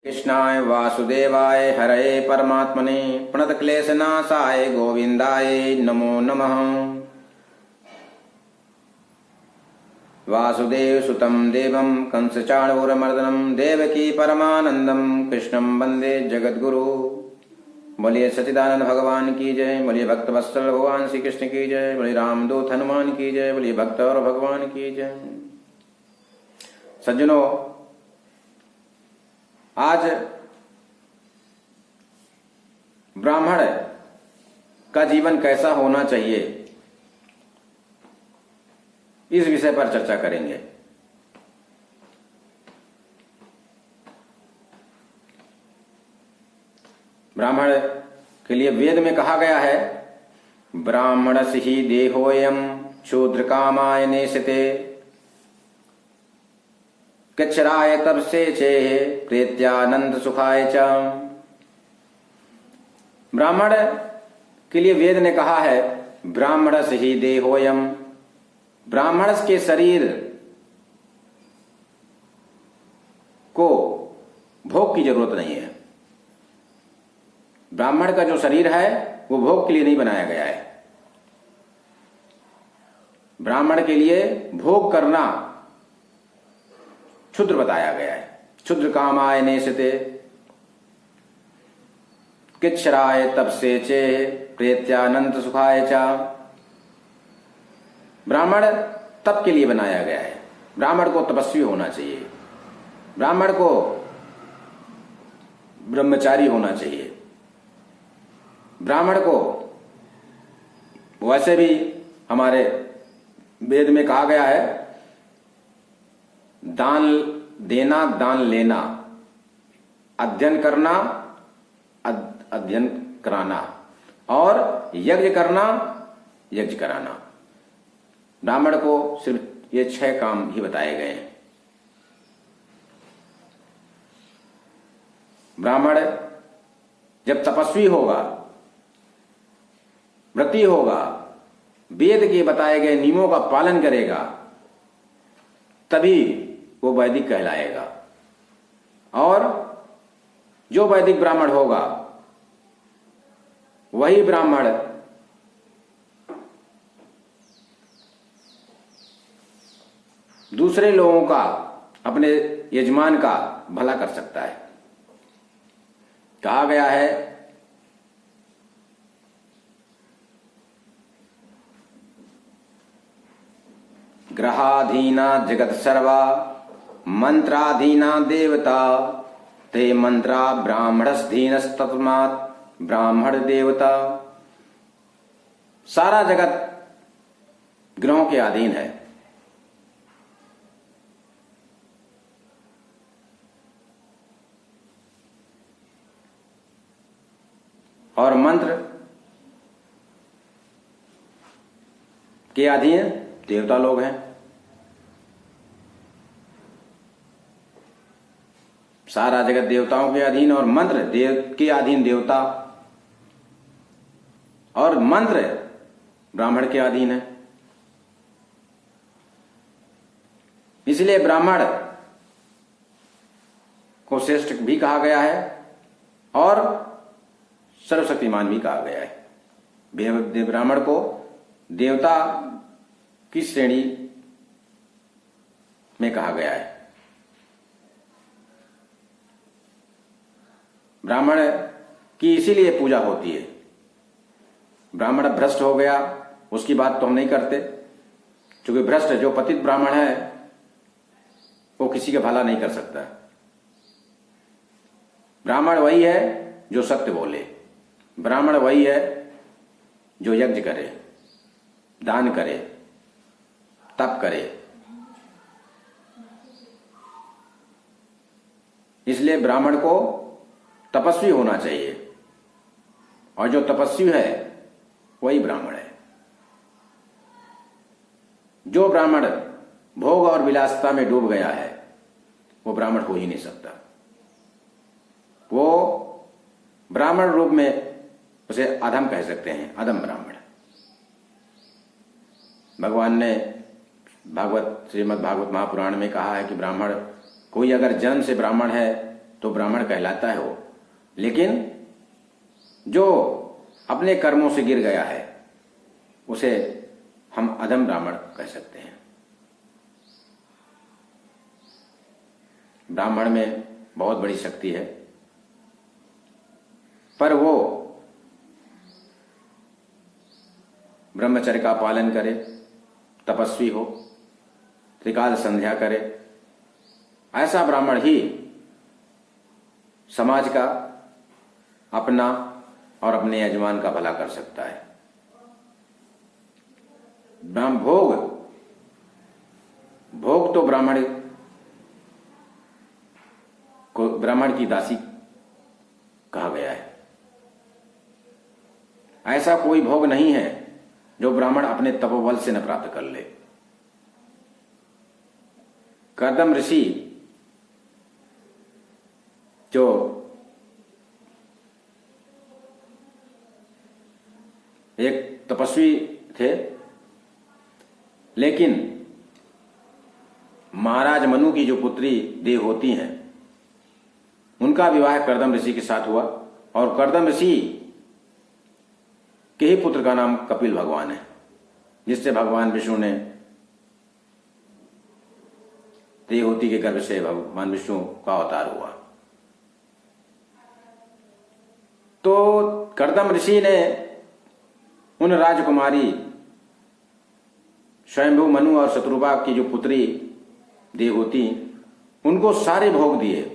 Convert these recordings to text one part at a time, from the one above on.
कृष्णाय वासुदेवाय हरये परमात्मने प्रणतक्लेशनाशाय गोविन्दाय नमो नमः। वासुदेवसुतं देवं कंसचाणूरमर्दनं देवकी परमानन्दं कृष्णं वन्दे जगद्गुरु। बोलिए सच्चिदानंद भगवान की जय, बोलिए भक्त वत्सल भगवान श्री कृष्ण की जय, बोलिए रामदूत हनुमान की जय, बोलिए भक्त और भगवान की जय। सज्जनों, आज ब्राह्मण का जीवन कैसा होना चाहिए, इस विषय पर चर्चा करेंगे। ब्राह्मण के लिए वेद में कहा गया है, ब्राह्मणस्य हि देहोऽयं शूद्र कामाय नेष्यते कच्छराय तपसे चेह प्रेत्यानंद सुखाय च। ब्राह्मण के लिए वेद ने कहा है, ब्राह्मणस्य हि देहोऽयं, ब्राह्मण के शरीर को भोग की जरूरत नहीं है। ब्राह्मण का जो शरीर है वो भोग के लिए नहीं बनाया गया है। ब्राह्मण के लिए भोग करना क्षुद्र बताया गया है। क्षुद्र कामाय नेष्यते किच्छराय तपसे चेह प्रेत्यानंद सुखाय च। ब्राह्मण तप के लिए बनाया गया है। ब्राह्मण को तपस्वी होना चाहिए, ब्राह्मण को ब्रह्मचारी होना चाहिए। ब्राह्मण को वैसे भी हमारे वेद में कहा गया है, दान देना, दान लेना, अध्ययन करना, अध्ययन कराना और यज्ञ करना, यज्ञ कराना। ब्राह्मण को सिर्फ ये 6 काम ही बताए गए हैं। ब्राह्मण जब तपस्वी होगा, व्रती होगा, वेद के बताए गए नियमों का पालन करेगा, तभी वो वैदिक कहलाएगा। और जो वैदिक ब्राह्मण होगा वही ब्राह्मण दूसरे लोगों का, अपने यजमान का भला कर सकता है। कहा गया है, ग्रहाधीना जगत सर्वा मंत्राधीना देवता ते मंत्रा ब्राह्मणस्धीनस्तस्मात् ब्राह्मण देवता। सारा जगत ग्रहों के अधीन है और मंत्र के अधीन देवता लोग हैं। सारा जगत देवताओं के अधीन और मंत्र देव के अधीन देवता, और मंत्र ब्राह्मण के अधीन है। इसलिए ब्राह्मण को श्रेष्ठ भी कहा गया है और सर्वशक्तिमान भी कहा गया है। ब्राह्मण को देवता की श्रेणी में कहा गया है। ब्राह्मण की इसीलिए पूजा होती है। ब्राह्मण भ्रष्ट हो गया, उसकी बात तो हम नहीं करते, क्योंकि भ्रष्ट जो पतित ब्राह्मण है वो किसी का भला नहीं कर सकता। ब्राह्मण वही है जो सत्य बोले, ब्राह्मण वही है जो यज्ञ करे, दान करे, तप करे। इसलिए ब्राह्मण को तपस्वी होना चाहिए, और जो तपस्वी है वही ब्राह्मण है। जो ब्राह्मण भोग और विलासिता में डूब गया है वो ब्राह्मण हो ही नहीं सकता। वो ब्राह्मण रूप में उसे अधम कह सकते हैं, अधम ब्राह्मण। भगवान ने श्रीमद् भागवत महापुराण में कहा है कि ब्राह्मण, कोई अगर जन्म से ब्राह्मण है तो ब्राह्मण कहलाता है वो। लेकिन जो अपने कर्मों से गिर गया है उसे हम अधम ब्राह्मण कह सकते हैं। ब्राह्मण में बहुत बड़ी शक्ति है, पर वो ब्रह्मचर्य का पालन करे, तपस्वी हो, त्रिकाल संध्या करे, ऐसा ब्राह्मण ही समाज का, अपना और अपने यजमान का भला कर सकता है। भोग तो ब्राह्मण की दासी कहा गया है। ऐसा कोई भोग नहीं है जो ब्राह्मण अपने तपोबल से न प्राप्त कर ले। कर्दम ऋषि जो एक तपस्वी थे, लेकिन महाराज मनु की जो पुत्री देवहूति हैं उनका विवाह कर्दम ऋषि के साथ हुआ, और कर्दम ऋषि के ही पुत्र का नाम कपिल भगवान है, जिससे भगवान विष्णु ने देवहूति के गर्भ से भगवान विष्णु का अवतार हुआ। तो कर्दम ऋषि ने उन राजकुमारी स्वयंभू मनु और शत्रुपा की जो पुत्री देवहूति, उनको सारे भोग दिए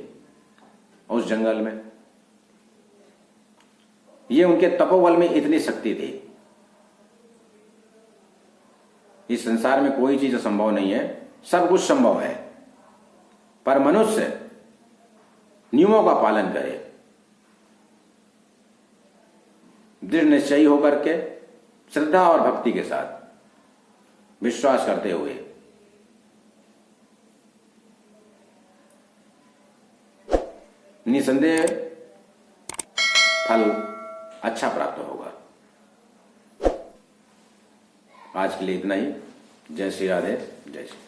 उस जंगल में। ये उनके तपोबल में इतनी शक्ति थी। इस संसार में कोई चीज असंभव नहीं है, सब कुछ संभव है, पर मनुष्य नियमों का पालन करे, दृढ़ निश्चयी होकर के, श्रद्धा और भक्ति के साथ, विश्वास करते हुए। निसंदेह फल अच्छा प्राप्त होगा। आज के लिए इतना ही। जय श्री राधे, जय श्री।